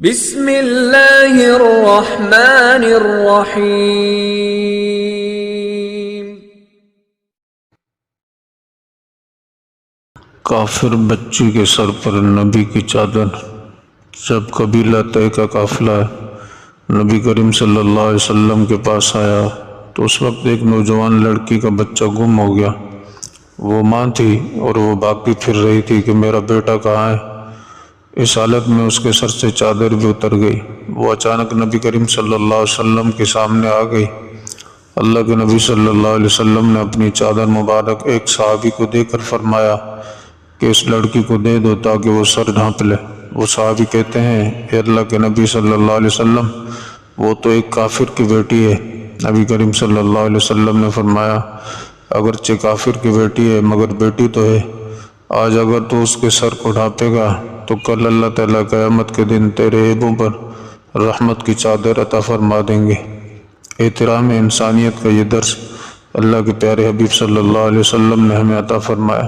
بسم اللہ الرحمن الرحیم۔ کافر بچی کے سر پر نبی کی چادر۔ جب قبیلہ طے کا قافلہ نبی کریم صلی اللہ علیہ وسلم کے پاس آیا تو اس وقت ایک نوجوان لڑکی کا بچہ گم ہو گیا۔ وہ ماں تھی اور وہ بھاگتی پھر رہی تھی کہ میرا بیٹا کہاں ہے۔ اس حالت میں اس کے سر سے چادر بھی اتر گئی۔ وہ اچانک نبی کریم صلی اللہ علیہ وسلم کے سامنے آ گئی۔ اللہ کے نبی صلی اللہ علیہ وسلم نے اپنی چادر مبارک ایک صحابی کو دے کر فرمایا کہ اس لڑکی کو دے دو تاکہ وہ سر ڈھانپ لے۔ وہ صحابی کہتے ہیں اے اللہ کے نبی صلی اللہ علیہ وسلم، وہ تو ایک کافر کی بیٹی ہے۔ نبی کریم صلی اللہ علیہ وسلم نے فرمایا اگرچہ کافر کی بیٹی ہے مگر بیٹی تو ہے۔ آج اگر تو اس کے سر کو ڈھانپے گا تو کل اللہ تعالیٰ قیامت کے دن تیرے عیبوں پر رحمت کی چادر عطا فرما دیں گے۔ احترام انسانیت کا یہ درس اللہ کے پیارے حبیب صلی اللہ علیہ وسلم نے ہمیں عطا فرمایا۔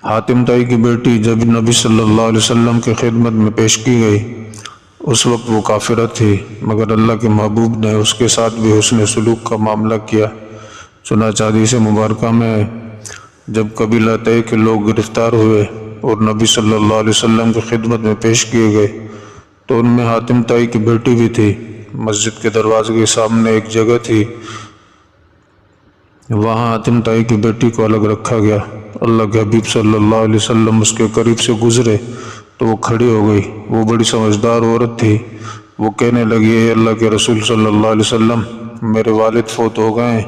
حاتم طائی کی بیٹی جب نبی صلی اللہ علیہ وسلم کی خدمت میں پیش کی گئی اس وقت وہ کافرہ تھی، مگر اللہ کے محبوب نے اس کے ساتھ بھی حسن سلوک کا معاملہ کیا۔ چنانچہ حدیث مبارکہ میں جب قبیلہ طے کے لوگ گرفتار ہوئے اور نبی صلی اللہ علیہ وسلم کی خدمت میں پیش کیے گئے تو ان میں حاتم طائی کی بیٹی بھی تھی۔ مسجد کے دروازے کے سامنے ایک جگہ تھی، وہاں حاتم طائی کی بیٹی کو الگ رکھا گیا۔ اللہ کے حبیب صلی اللہ علیہ وسلم اس کے قریب سے گزرے تو وہ کھڑی ہو گئی۔ وہ بڑی سمجھدار عورت تھی۔ وہ کہنے لگی اے اللہ کے رسول صلی اللہ علیہ وسلم، میرے والد فوت ہو گئے ہیں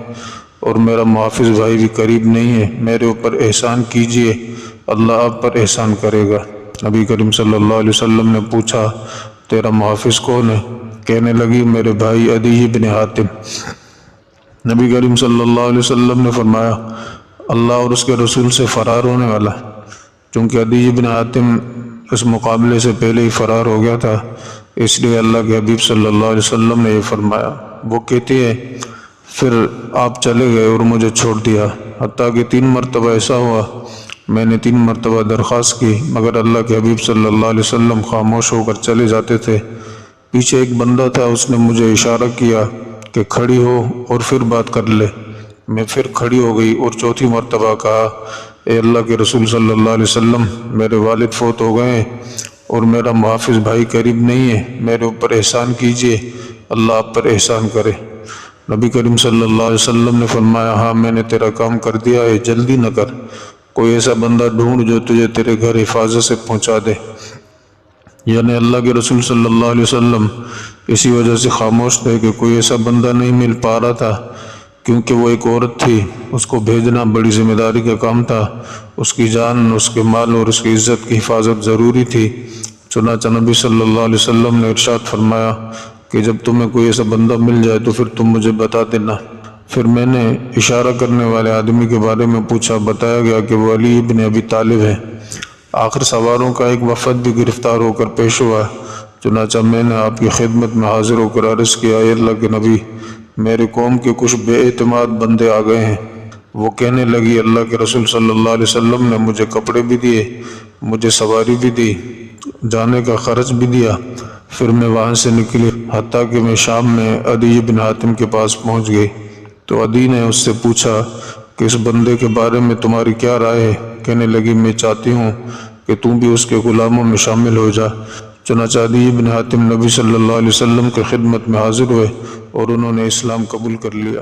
اور میرا محافظ بھائی بھی قریب نہیں ہے، میرے اوپر احسان کیجئے، اللہ آپ پر احسان کرے گا۔ نبی کریم صلی اللہ علیہ وسلم نے پوچھا تیرا محافظ کون ہے؟ کہنے لگی میرے بھائی عدی بن حاتم۔ نبی کریم صلی اللہ علیہ وسلم نے فرمایا اللہ اور اس کے رسول سے فرار ہونے والا، چونکہ عدی بن حاتم اس مقابلے سے پہلے ہی فرار ہو گیا تھا، اس لیے اللہ کے حبیب صلی اللہ علیہ وسلم نے یہ فرمایا۔ وہ کہتی ہے پھر آپ چلے گئے اور مجھے چھوڑ دیا، حتیٰ کہ 3 مرتبہ ایسا ہوا میں نے 3 مرتبہ درخواست کی مگر اللہ کے حبیب صلی اللہ علیہ وسلم خاموش ہو کر چلے جاتے تھے۔ پیچھے ایک بندہ تھا، اس نے مجھے اشارہ کیا کہ کھڑی ہو اور پھر بات کر لے۔ میں پھر کھڑی ہو گئی اور 4تھی مرتبہ کہا اے اللہ کے رسول صلی اللہ علیہ وسلم، میرے والد فوت ہو گئے ہیں اور میرا محافظ بھائی قریب نہیں ہے، میرے اوپر احسان کیجئے، اللہ آپ پر احسان کرے۔ نبی کریم صلی اللہ علیہ وسلم نے فرمایا ہاں میں نے تیرا کام کر دیا ہے، جلدی نہ کر، کوئی ایسا بندہ ڈھونڈ جو تجھے تیرے گھر حفاظت سے پہنچا دے۔ یعنی اللہ کے رسول صلی اللہ علیہ وسلم اسی وجہ سے خاموش تھے کہ کوئی ایسا بندہ نہیں مل پا رہا تھا، کیونکہ وہ ایک عورت تھی، اس کو بھیجنا بڑی ذمہ داری کا کام تھا، اس کی جان، اس کے مال اور اس کی عزت کی حفاظت ضروری تھی۔ چنانچہ نبی صلی اللہ علیہ وسلم نے ارشاد فرمایا کہ جب تمہیں کوئی ایسا بندہ مل جائے تو پھر تم مجھے بتا دینا۔ پھر میں نے اشارہ کرنے والے آدمی کے بارے میں پوچھا، بتایا گیا کہ وہ علی بن ابی طالب ہے۔ آخر سواروں کا ایک وفد بھی گرفتار ہو کر پیش ہوا، چنانچہ میں نے آپ کی خدمت میں حاضر ہو کر عرض کیا اے اللہ کے نبی، میرے قوم کے کچھ بے اعتماد بندے آ گئے ہیں۔ وہ کہنے لگی اللہ کے رسول صلی اللہ علیہ وسلم نے مجھے کپڑے بھی دیے، مجھے سواری بھی دی، جانے کا خرچ بھی دیا۔ پھر میں وہاں سے نکلی حتیٰ کہ میں شام میں عدی بن حاتم کے پاس پہنچ گئی تو عدی نے اس سے پوچھا کہ اس بندے کے بارے میں تمہاری کیا رائے ہے؟ کہنے لگی میں چاہتی ہوں کہ تم بھی اس کے غلاموں میں شامل ہو جا۔ چنانچہ عدی بن حاتم نبی صلی اللہ علیہ وسلم کی خدمت میں حاضر ہوئے اور انہوں نے اسلام قبول کر لیا۔